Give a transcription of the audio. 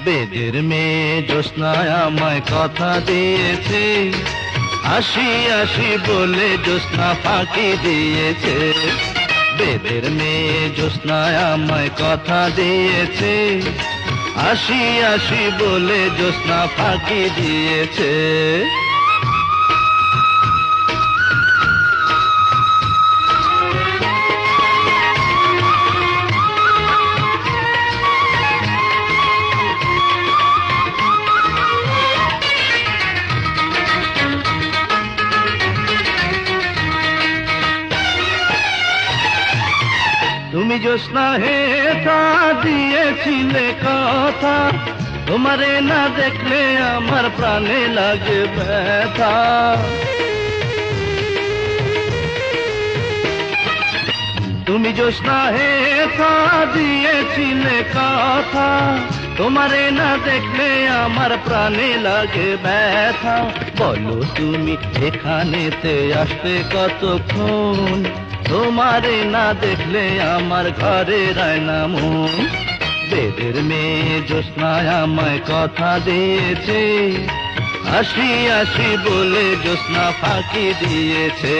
বেদের মেয়ে জ্যোৎস্নায় আমায় কথা দিয়েছে, আসি আসি বলে জ্যোৎস্না ফাঁকি দিয়েছে। বেদের মেয়ে জ্যোৎস্নায় আমায় কথা দিয়েছে, আসি আসি বলে জ্যোৎস্না ফাঁকি দিয়েছে। তুমি জ্যোৎস্না হে তা দিয়েছিলে কথা, তোমারে না দেখলে আমার প্রাণে লাগে ব্যথা। তুমি জ্যোৎস্না হে তা দিয়েছিলে কথা, তোমারে না দেখলে আমার প্রাণে লাগে ব্যথা। বলো তুমি এখানেতে আসতে কতক্ষণ, তোমারে না দেখলে আমার ঘরে রায় না মন। বেদের মেয়ে জ্যোৎস্নায় আমায় কথা দিয়েছে, আসি আসি বলে জ্যোৎস্না ফাঁকি দিয়েছে।